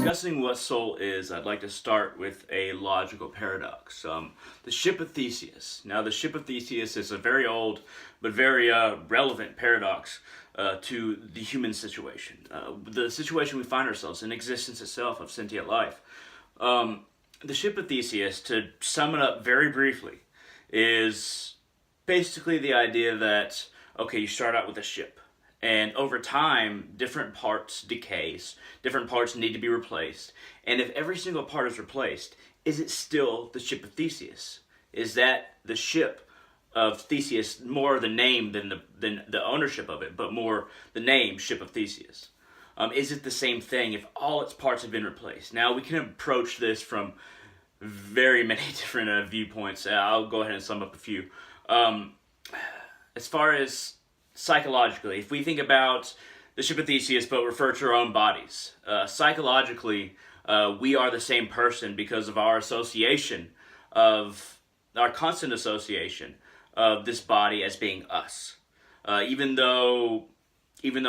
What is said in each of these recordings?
discussing what soul is, I'd like to start with a logical paradox. The ship of Theseus. Now, the ship of Theseus is a very old but very relevant paradox to the human situation. The situation we find ourselves in, existence itself of sentient life. The ship of Theseus, to sum it up very briefly, is basically the idea that, okay, you start out with a ship. And over time, different parts decays, different parts need to be replaced. And if every single part is replaced, is it still the ship of Theseus? Is that the ship of Theseus, more the name than the ownership of it, but more the name, ship of Theseus? Is it the same thing if all its parts have been replaced? Now, we can approach this from very many different viewpoints. I'll go ahead and sum up a few. As far as psychologically, if we think about the ship of Theseus but refer to our own bodies, psychologically, we are the same person because of our association of, our constant association of this body as being us. Even though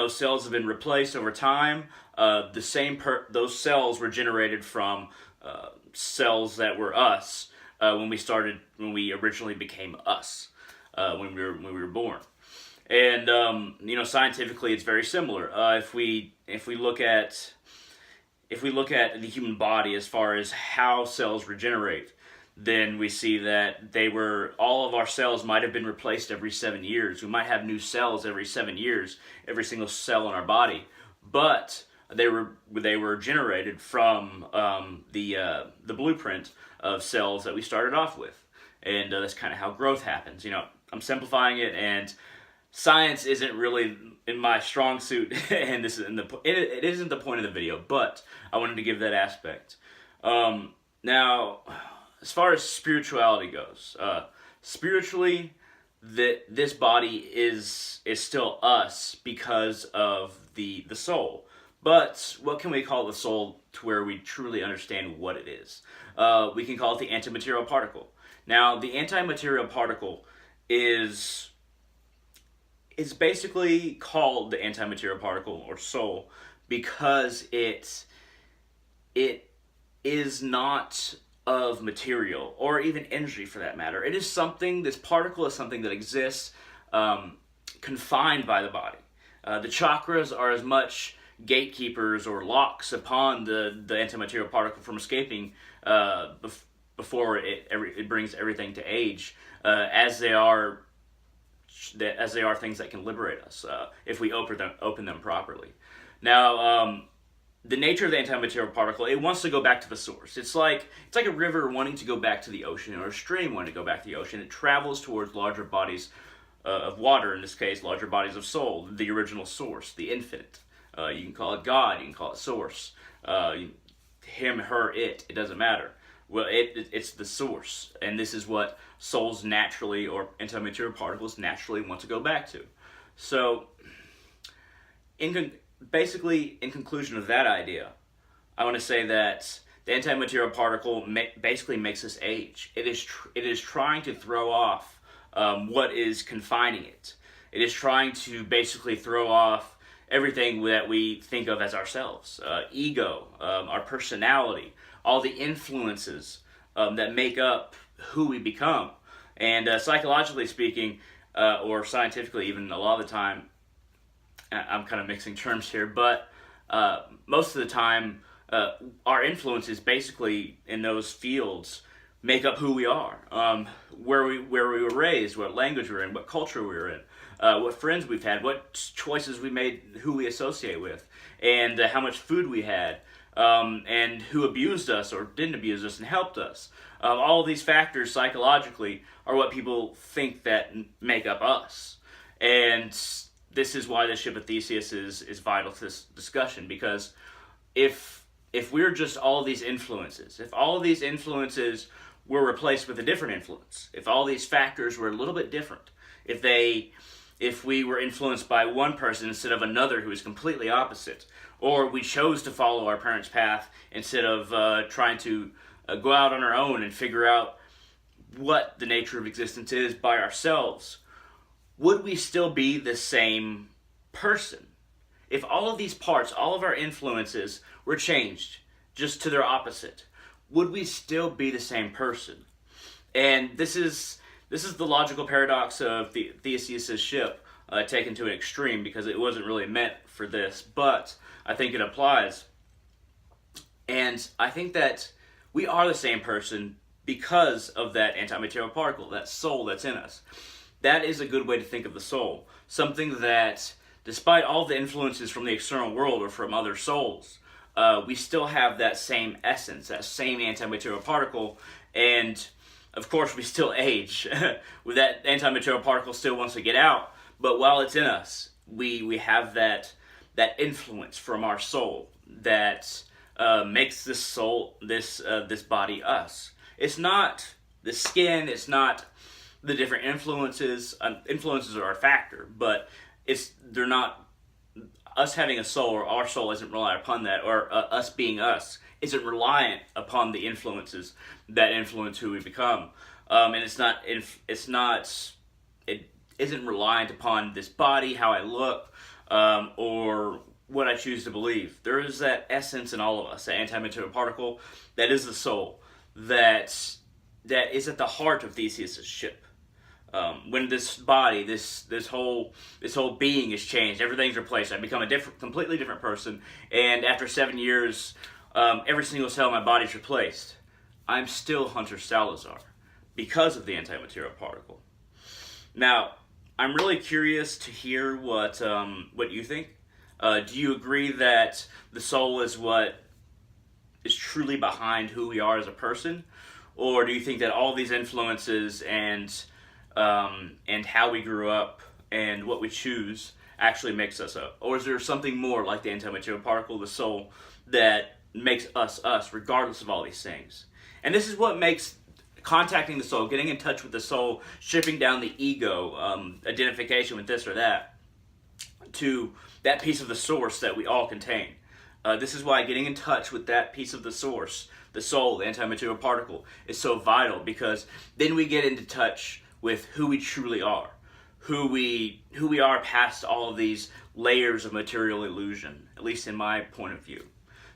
cells have been replaced over time, those cells were generated from cells that were us when we originally became us, when we were born. And scientifically, it's very similar. If we look at the human body as far as how cells regenerate, then we see that all of our cells might have been replaced every 7 years. We might have new cells every 7 years, every single cell in our body, but they were generated from the blueprint of cells that we started off with, and that's kind of how growth happens. I'm simplifying it, and science isn't really in my strong suit, and it isn't the point of the video, but I wanted to give that aspect. Now, as far as spirituality goes, spiritually, this body is still us because of the soul. But what can we call the soul to where we truly understand what it is? We can call it the antimaterial particle. Now, the antimaterial particle is basically called the antimaterial particle or soul because it is not of material or even energy for that matter. It is something, this particle is something that exists confined by the body. The chakras are as much gatekeepers or locks upon the antimaterial particle from escaping before it brings everything to age, as they are things that can liberate us if we open them properly. Now, the nature of the antimaterial particle, it wants to go back to the source. It's like a river wanting to go back to the ocean, or a stream wanting to go back to the ocean. It travels towards larger bodies of water, in this case, larger bodies of soul, the original source, the infinite. You can call it God, you can call it source, him, her, it doesn't matter. Well, it's the source, and this is what souls naturally, or antimaterial particles naturally want to go back to. So, basically, in conclusion of that idea, I want to say that the antimaterial particle basically makes us age. It is trying to throw off what is confining it. It is trying to basically throw off everything that we think of as ourselves, ego, our personality, all the influences that make up who we become. And psychologically speaking, or scientifically even a lot of the time, I'm kind of mixing terms here, but most of the time, our influences basically in those fields make up who we are, where we were raised, what language we're in, what culture we were in, what friends we've had, what choices we made, who we associate with, and how much food we had, and who abused us or didn't abuse us and helped us. All of these factors psychologically are what people think that make up us. And this is why the ship of Theseus is vital to this discussion, because if we're just all of these influences, if all of these influences were replaced with a different influence, if all these factors were a little bit different, if we were influenced by one person instead of another who is completely opposite, or we chose to follow our parents' path instead of trying to go out on our own and figure out what the nature of existence is by ourselves, would we still be the same person? If all of these parts, all of our influences were changed just to their opposite, would we still be the same person? And this is the logical paradox of Theseus's ship, taken to an extreme, because it wasn't really meant for this, but I think it applies. And I think that we are the same person because of that antimaterial particle, that soul that's in us. That is a good way to think of the soul. Something that, despite all the influences from the external world or from other souls, we still have that same essence, that same antimaterial particle, and of course we still age. With that antimaterial particle still wants to get out, but while it's in us, we have that influence from our soul that makes this soul, this body, us. It's not the skin, it's not the different influences. Influences are a factor, but they're not, us having a soul, or our soul isn't reliant upon that, or us being us isn't reliant upon the influences that influence who we become. And it isn't reliant upon this body, how I look, or what I choose to believe. There is that essence in all of us, that antimaterial particle, that is the soul, that is at the heart of Theseus's ship. When this body, this whole being is changed, everything's replaced. I become a completely different person, and after 7 years, every single cell in my body's replaced. I'm still Hunter Salazar because of the antimaterial particle. Now, I'm really curious to hear what you think. Do you agree that the soul is what is truly behind who we are as a person, or do you think that all these influences and how we grew up and what we choose actually makes us up? Or is there something more, like the antimaterial particle, the soul, that makes us us regardless of all these things? And this is what makes contacting the soul, getting in touch with the soul, stripping down the ego, identification with this or that, to that piece of the source that we all contain. This is why getting in touch with that piece of the source, the soul, the antimaterial particle, is so vital, because then we get into touch with who we truly are, who we are past all of these layers of material illusion, at least in my point of view.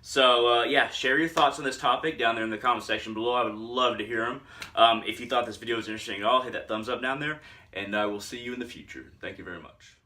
So yeah, share your thoughts on this topic down there in the comment section below. I would love to hear them. If you thought this video was interesting at all, hit that thumbs up down there, and I will see you in the future. Thank you very much.